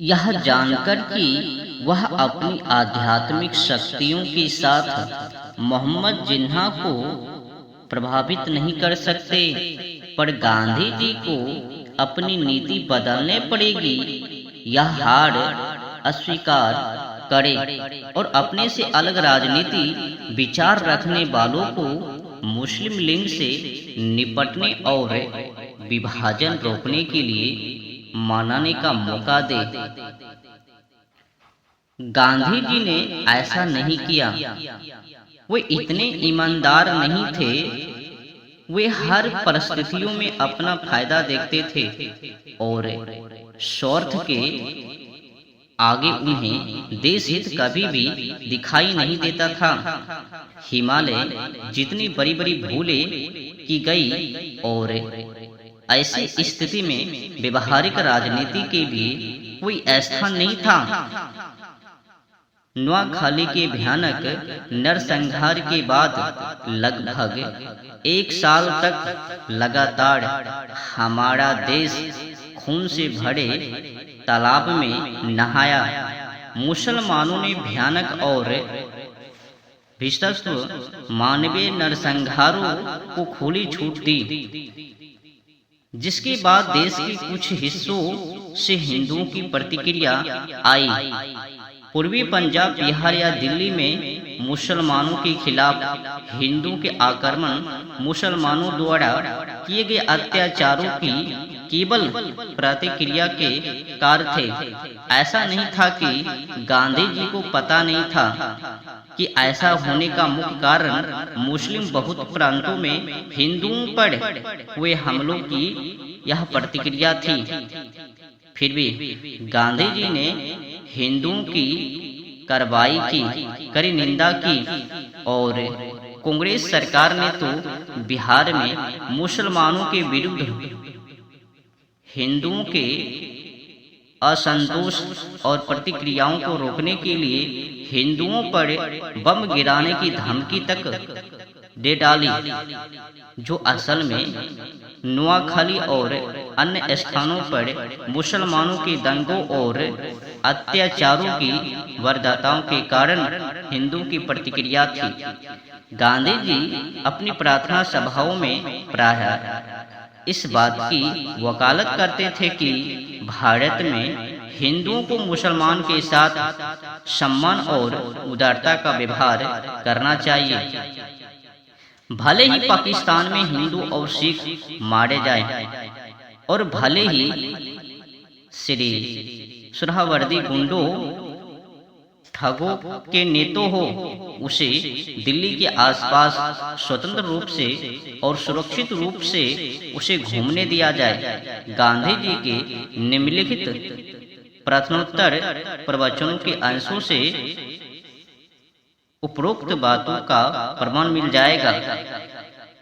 यह जानकर कि वह अपनी आध्यात्मिक शक्तियों के साथ मोहम्मद जिन्ना को प्रभावित नहीं कर सकते, पर गांधी जी को अपनी नीति बदलने पड़ेगी। यह हार अस्वीकार करे और अपने से अलग राजनीति विचार रखने वालों को मुस्लिम लीग से निपटने और विभाजन रोकने के लिए मनाने का मौका दे। गांधी जी ने ऐसा नहीं किया। वे इतने ईमानदार नहीं थे। वे हर परिस्थितियों में अपना फायदा देखते थे और स्वार्थ के आगे उन्हें देश हित कभी भी दिखाई नहीं देता था। हिमालय जितनी बड़ी बड़ी भूलें की गई और ऐसी स्थिति में व्यवहारिक राजनीति के लिए कोई स्थान नहीं था। नोआखाली के भयानक नरसंहार के बाद लगभग 1 साल तक लगातार हमारा देश खून से भरे तालाब में नहाया। मुसलमानों ने भयानक और भीषण मानवीय नरसंहारों को खुली छूट दी, जिसके बाद देश के कुछ हिस्सों से हिंदुओं की प्रतिक्रिया आई। पूर्वी पंजाब, बिहार या दिल्ली में मुसलमानों के खिलाफ हिंदुओं के आक्रमण मुसलमानों द्वारा किए गए अत्याचारों की केवल प्रतिक्रिया के कार्य थे। ऐसा नहीं था कि गांधी जी को पता नहीं था कि ऐसा होने का मुख्य कारण मुस्लिम बहुत प्रांतों में हिंदुओं पर हुए हमलों की यह प्रतिक्रिया थी। फिर भी गांधी जी ने हिंदुओं की कार्रवाई की कड़ी निंदा की और कांग्रेस सरकार ने तो बिहार में मुसलमानों के विरुद्ध हिंदुओं के असंतोष और प्रतिक्रियाओं को रोकने के लिए हिंदुओं पर बम गिराने की धमकी तक दे डाली, जो असल में नोआखाली और अन्य स्थानों पर मुसलमानों के दंगों और अत्याचारों की वारदातों के कारण हिंदुओं की प्रतिक्रिया थी। गांधी जी अपनी प्रार्थना सभाओं में प्रायः इस बात की वकालत करते थे कि भारत में हिंदुओं को मुसलमान के साथ सम्मान और उदारता का व्यवहार करना चाहिए। भले ही पाकिस्तान में हिंदू और सिख मारे जाएं और भले ही श्री सुहरावर्दी गुंडों ठगों के नेतों हो, उसे दिल्ली के आसपास स्वतंत्र रूप से और सुरक्षित रूप से उसे घूमने दिया जाए। गांधी जी के निम्नलिखित प्रश्नोत्तर प्रवचनों के अंशों से उपरोक्त बातों का प्रमाण मिल जाएगा।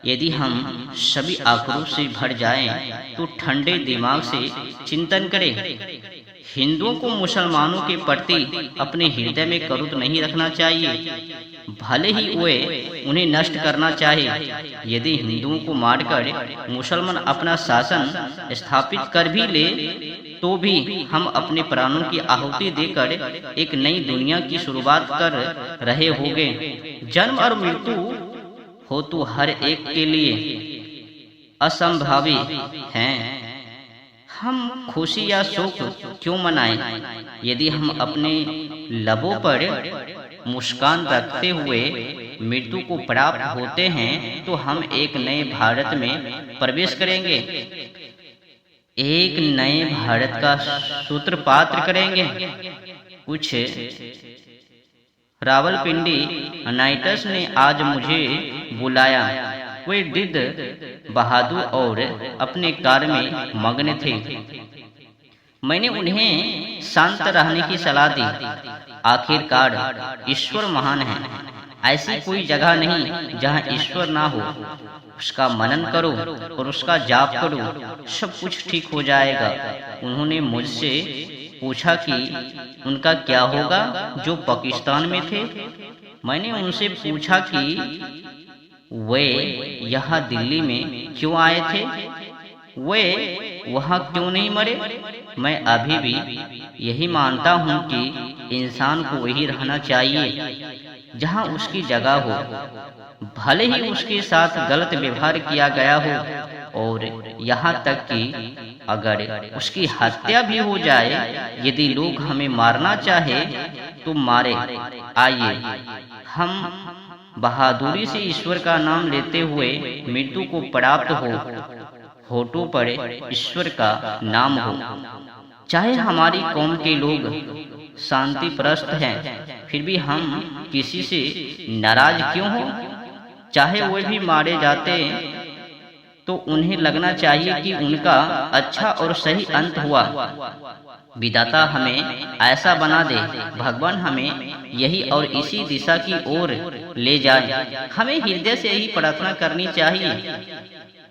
यदि हम सभी आक्रोश से भर जाएं, तो ठंडे दिमाग से चिंतन करें। हिंदुओं को मुसलमानों के प्रति अपने हृदय में क्रोध नहीं रखना चाहिए, भले ही वे उन्हें नष्ट करना चाहे। यदि हिंदुओं को मारकर मुसलमान अपना शासन स्थापित कर भी ले, तो भी हम अपने प्राणों की आहुति देकर एक नई दुनिया की शुरुआत कर रहे होंगे। जन्म और मृत्यु हो तो हर एक के लिए असंभावी हैं। हम खुशी या शोक क्यों मनाएं? यदि हम अपने लबों पर मुस्कान रखते हुए मृत्यु को प्राप्त होते हैं, तो हम एक नए भारत में प्रवेश करेंगे, एक नए भारत का सूत्रपात करेंगे। कुछ रावलपिंडी नाइटर्स ने आज मुझे बुलाया। वे दिद बहादुर और अपने कार्य में मग्न थे। मैंने उन्हें शांत रहने की सलाह दी। आखिरकार ईश्वर महान है। ऐसी कोई जगह नहीं जहां ईश्वर ना हो। उसका मनन करो और उसका जाप करो, सब कुछ ठीक हो जाएगा। उन्होंने मुझसे पूछा कि उनका क्या होगा जो पाकिस्तान में थे। मैंने उनसे पूछा कि वे यहाँ दिल्ली में क्यों आए थे, वे वहाँ क्यों नहीं मरे। मैं अभी भी यही मानता हूँ कि इंसान को वही रहना चाहिए जहाँ उसकी जगह हो, भले ही उसके साथ गलत व्यवहार किया गया हो, और यहाँ तक कि अगर उसकी हत्या भी हो जाए। यदि लोग हमें मारना चाहे तो मारे, आइए हम बहादुरी से ईश्वर का नाम लेते हुए मृत्यु को प्राप्त हो, होठों पर ईश्वर का नाम हो। चाहे हमारी कौम के लोग शांति परस्त हैं, फिर भी हम किसी से नाराज क्यों हो? चाहे वे भी मारे जाते तो उन्हें लगना चाहिए कि उनका अच्छा और सही अंत हुआ। विधाता हमें ऐसा बना दे, भगवान हमें यही और इसी दिशा की ओर ले जाए। हमें हृदय से यही प्रार्थना करनी चाहिए।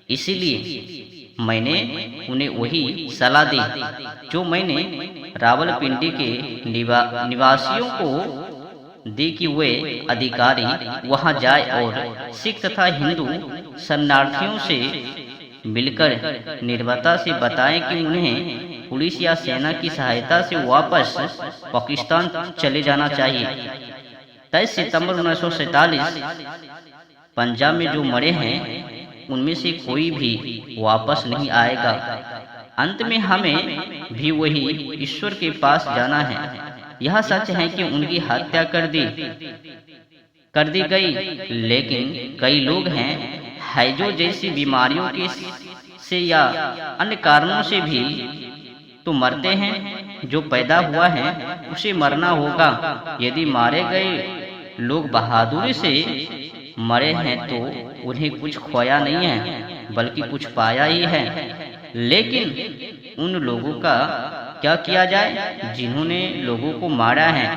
इसीलिए मैंने उन्हें वही सलाह दी जो मैंने रावलपिंडी के निवासियों को दी कि वे अधिकारी वहां जाए और सिख तथा हिंदू शरणार्थियों से मिलकर निर्भयता से बताएं कि उन्हें पुलिस या सेना की सहायता से वापस पाकिस्तान चले जाना चाहिए। 23 सितंबर 1947 पंजाब में जो मरे हैं उनमें से कोई भी वापस नहीं आएगा। अंत में हमें भी वही ईश्वर के पास जाना है। यह सच है कि उनकी हत्या कर दी गई, लेकिन कई लोग हैं हैजो जैसी बीमारियों के से या अन्य कारणों से भी तो मरते हैं। जो पैदा हुआ है उसे मरना होगा। यदि मारे गए लोग बहादुरी से मरे हैं तो उन्हें कुछ खोया नहीं है बल्कि कुछ पाया ही है। लेकिन उन लोगों का क्या किया जाए जिन्होंने लोगों को मारा है?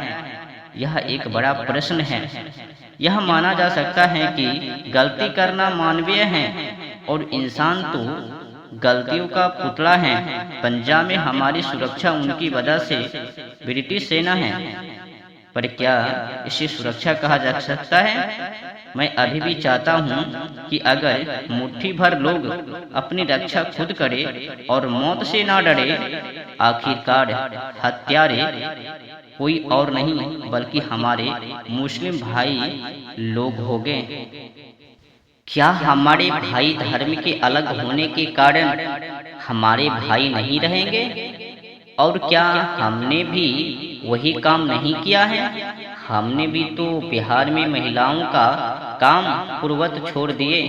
यह एक बड़ा प्रश्न है। यह माना जा सकता है कि गलती करना मानवीय है और इंसान तो गलतियों का पुतला है। पंजाब में हमारी सुरक्षा उनकी वजह से ब्रिटिश सेना है, पर क्या इसे सुरक्षा कहा जा सकता है? मैं अभी भी चाहता हूँ कि अगर मुट्ठी भर लोग अपनी रक्षा खुद करें और मौत से ना डरे, आखिरकार हत्यारे कोई और नहीं बल्कि हमारे मुस्लिम भाई लोग होंगे। क्या हमारे भाई धर्म के अलग होने के कारण हमारे भाई नहीं रहेंगे? और क्या हमने भी वही काम नहीं किया है? हमने भी तो बिहार में महिलाओं का काम पूर्वत छोड़ दिए